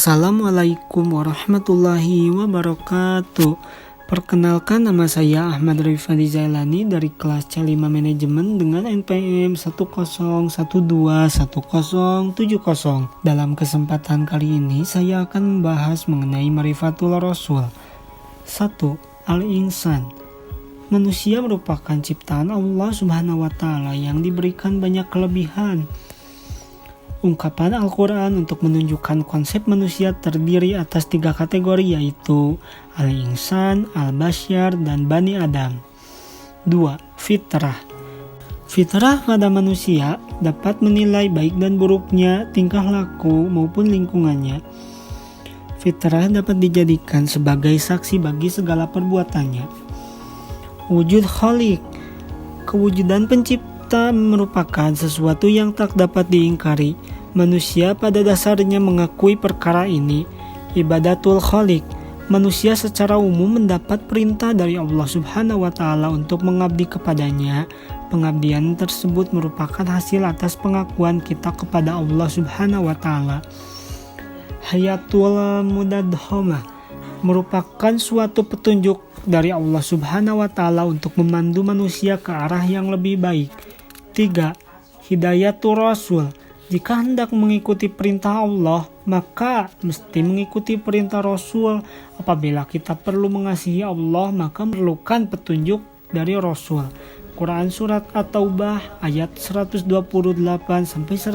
Assalamualaikum warahmatullahi wabarakatuh. Perkenalkan, nama saya Ahmad Rifadi Zailani dari kelas C5 Manajemen dengan NPM 101211070. Dalam kesempatan kali ini saya akan membahas mengenai Ma'rifatul Rasul. 1. Al-Insan. Manusia merupakan ciptaan Allah Subhanahu wa Ta'ala yang diberikan banyak kelebihan. Ungkapan Al-Quran untuk menunjukkan konsep manusia terdiri atas 3 kategori, yaitu Al-Insan, Al-Basyar, dan Bani Adam. 2. Fitrah. Fitrah pada manusia dapat menilai baik dan buruknya tingkah laku maupun lingkungannya. Fitrah dapat dijadikan sebagai saksi bagi segala perbuatannya. Wujud Khalik. Kewujudan pencipta merupakan sesuatu yang tak dapat diingkari. Manusia pada dasarnya mengakui perkara ini. Ibadatul Khalik. Manusia secara umum mendapat perintah dari Allah Subhanahu wa Ta'ala untuk mengabdi kepadanya. Pengabdian tersebut merupakan hasil atas pengakuan kita kepada Allah Subhanahu wa Ta'ala. Hayatul Mudadhamah merupakan suatu petunjuk dari Allah Subhanahu wa Ta'ala untuk memandu manusia ke arah yang lebih baik. 3. Hidayatul Rasul. Jika hendak mengikuti perintah Allah, maka mesti mengikuti perintah Rasul. Apabila kita perlu mengasihi Allah, maka memerlukan petunjuk dari Rasul. Quran Surat At-Taubah ayat 128-129.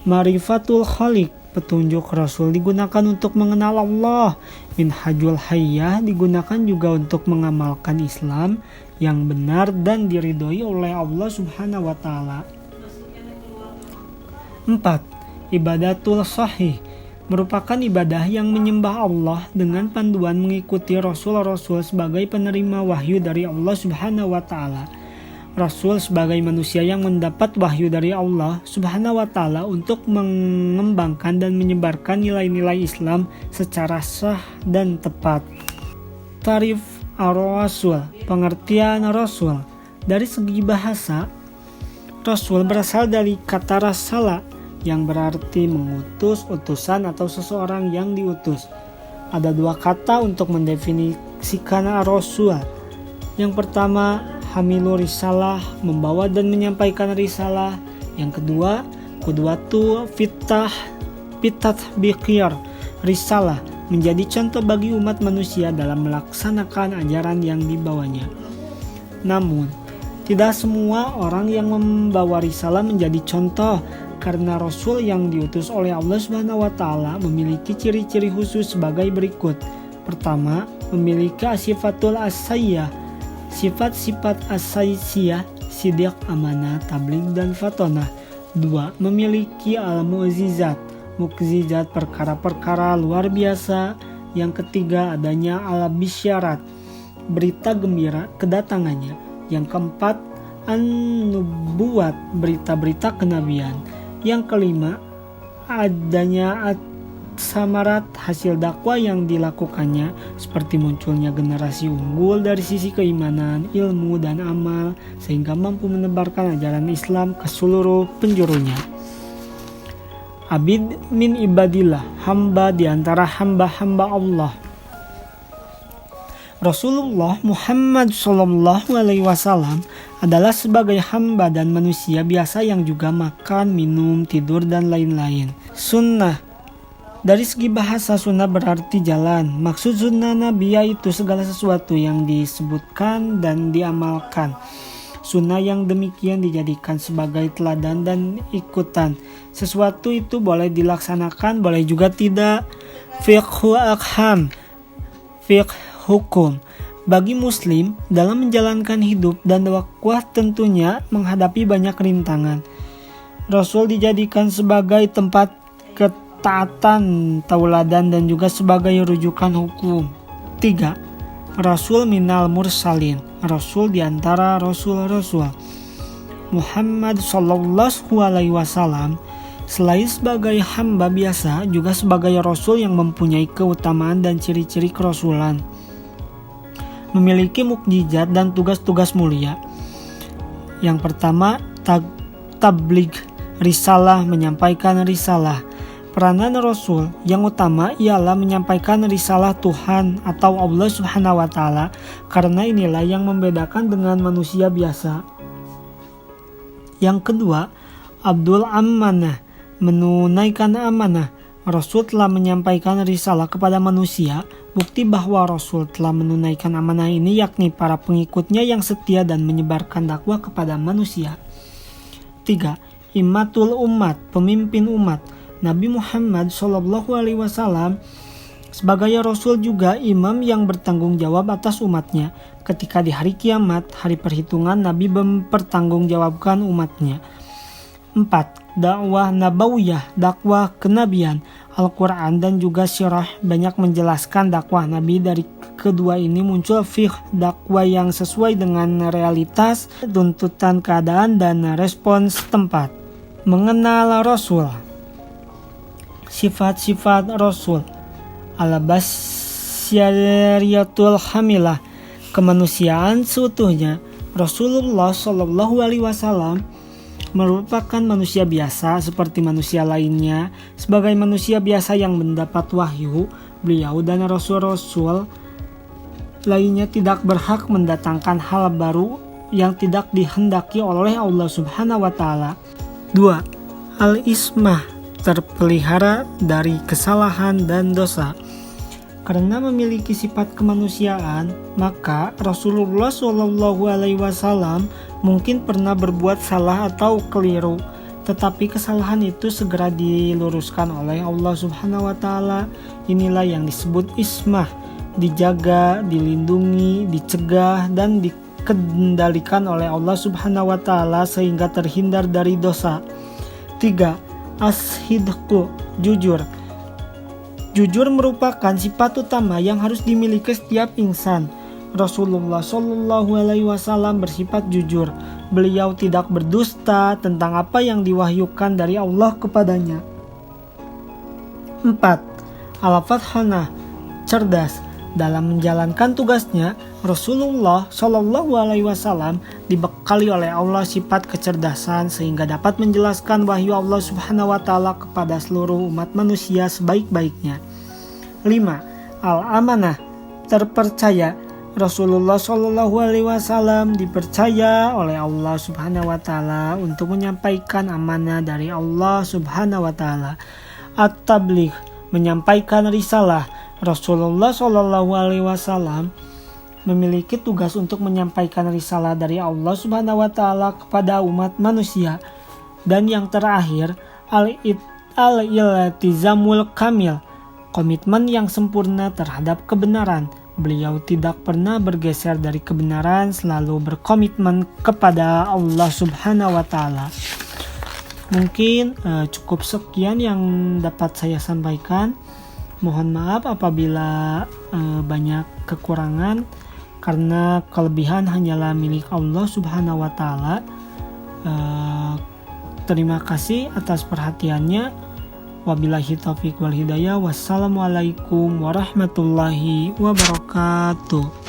Ma'rifatul Khalik. Petunjuk Rasul digunakan untuk mengenal Allah. Minhajul Hayyah digunakan juga untuk mengamalkan Islam yang benar dan diridhoi oleh Allah Subhanahu wa Ta'ala. 4. Ibadatul Sahih merupakan ibadah yang menyembah Allah dengan panduan mengikuti Rasul-Rasul sebagai penerima wahyu dari Allah Subhanahu wa Ta'ala. Rasul sebagai manusia yang mendapat wahyu dari Allah Subhanahu wa Ta'ala untuk mengembangkan dan menyebarkan nilai-nilai Islam secara sah dan tepat. Tarif ar-Rasul. Pengertian Rasul. Dari segi bahasa, Rasul berasal dari kata rasala yang berarti mengutus, utusan, atau seseorang yang diutus. Ada 2 kata untuk mendefinisikan Rasul. Yang pertama, hamilu risalah, membawa dan menyampaikan risalah. Yang kedua, qudwatu fitatbiqir risalah, menjadi contoh bagi umat manusia dalam melaksanakan ajaran yang dibawanya. Namun, tidak semua orang yang membawa risalah menjadi contoh, karena Rasul yang diutus oleh Allah Subhanahu wa Ta'ala memiliki ciri-ciri khusus sebagai berikut. Pertama, memiliki sifatul asayyah. Sifat-sifat asayyah, sidiq, amanah, tabligh, dan fatonah. 2. Memiliki al-mu'jizat, mukjizat, perkara-perkara luar biasa. Yang ketiga, adanya al-bisyarat, berita gembira kedatangannya. Yang keempat, an-nubuwat, berita-berita kenabian. Yang kelima, adanya samarat, hasil dakwah yang dilakukannya, seperti munculnya generasi unggul dari sisi keimanan, ilmu, dan amal, sehingga mampu menebarkan ajaran Islam ke seluruh penjurunya. Abid min ibadillah, hamba di antara hamba-hamba Allah. Rasulullah Muhammad SAW adalah sebagai hamba dan manusia biasa yang juga makan, minum, tidur, dan lain-lain. Sunnah. Dari segi bahasa, sunnah berarti jalan. Maksud sunnah Nabi yaitu segala sesuatu yang disebutkan dan diamalkan. Sunnah yang demikian dijadikan sebagai teladan dan ikutan. Sesuatu itu boleh dilaksanakan, boleh juga tidak. Fiqhu akham. Fiqh hukum. Bagi muslim, dalam menjalankan hidup dan dakwah tentunya menghadapi banyak rintangan. Rasul dijadikan sebagai tempat ketaatan, tauladan, dan juga sebagai rujukan hukum. 3. Rasul minal mursalin. Rasul di antara rasul-rasul. Muhammad SAW selain sebagai hamba biasa, juga sebagai rasul yang mempunyai keutamaan dan ciri-ciri kerasulan. Memiliki mukjizat dan tugas-tugas mulia. Yang pertama, tabligh, risalah, menyampaikan risalah. Peranan Rasul yang utama ialah menyampaikan risalah Tuhan atau Allah Subhanahu wa Ta'ala, karena inilah yang membedakan dengan manusia biasa. Yang kedua, Abdul Amanah, menunaikan amanah. Rasul telah menyampaikan risalah kepada manusia. Bukti bahwa Rasul telah menunaikan amanah ini yakni para pengikutnya yang setia dan menyebarkan dakwah kepada manusia. 3. Imatul umat, pemimpin umat. Nabi Muhammad SAW sebagai Rasul juga imam yang bertanggung jawab atas umatnya. Ketika di hari kiamat, hari perhitungan, Nabi mempertanggungjawabkan umatnya. 4. Dakwah nabawiyah, dakwah kenabian. Al-Quran dan juga sirah banyak menjelaskan dakwah Nabi. Dari kedua ini muncul fiqh dakwah yang sesuai dengan realitas, tuntutan keadaan, dan respons tempat. Mengenal Rasul. Sifat-sifat Rasul. Al-Basyariyatul Hamilah, kemanusiaan seutuhnya. Rasulullah SAW merupakan manusia biasa seperti manusia lainnya. Sebagai manusia biasa yang mendapat wahyu, beliau dan Rasul-Rasul lainnya tidak berhak mendatangkan hal baru yang tidak dihendaki oleh Allah Subhanahu wa Ta'ala. 2. Al-Ismah, terpelihara dari kesalahan dan dosa. Karena memiliki sifat kemanusiaan, maka Rasulullah SAW mungkin pernah berbuat salah atau keliru, tetapi kesalahan itu segera diluruskan oleh Allah Subhanahu wa Ta'ala. Inilah yang disebut ismah, dijaga, dilindungi, dicegah, dan dikendalikan oleh Allah Subhanahu wa Ta'ala sehingga terhindar dari dosa. 3. As-sidqu, jujur. Jujur merupakan sifat utama yang harus dimiliki setiap insan. Rasulullah SAW bersifat jujur. Beliau tidak berdusta tentang apa yang diwahyukan dari Allah kepadanya. 4. Al-Fathanah, cerdas. Dalam menjalankan tugasnya, Rasulullah SAW dibekali oleh Allah sifat kecerdasan sehingga dapat menjelaskan wahyu Allah Subhanahu wa Ta'ala kepada seluruh umat manusia sebaik-baiknya. 5. Al-Amanah, terpercaya. Rasulullah SAW dipercaya oleh Allah Subhanahu wa Ta'ala untuk menyampaikan amanah dari Allah Subhanahu wa Ta'ala. At-Tabligh, menyampaikan risalah. Rasulullah SAW memiliki tugas untuk menyampaikan risalah dari Allah Subhanahu wa Ta'ala kepada umat manusia. Dan yang terakhir, al-iltizamul kamil, komitmen yang sempurna terhadap kebenaran. Beliau tidak pernah bergeser dari kebenaran, selalu berkomitmen kepada Allah Subhanahu wa Ta'ala. Mungkin cukup sekian yang dapat saya sampaikan. Mohon maaf apabila banyak kekurangan, karena kelebihan hanyalah milik Allah Subhanahu wa Ta'ala. Terima kasih atas perhatiannya. Wabillahi taufiq wal hidayah. Wassalamualaikum warahmatullahi wabarakatuh.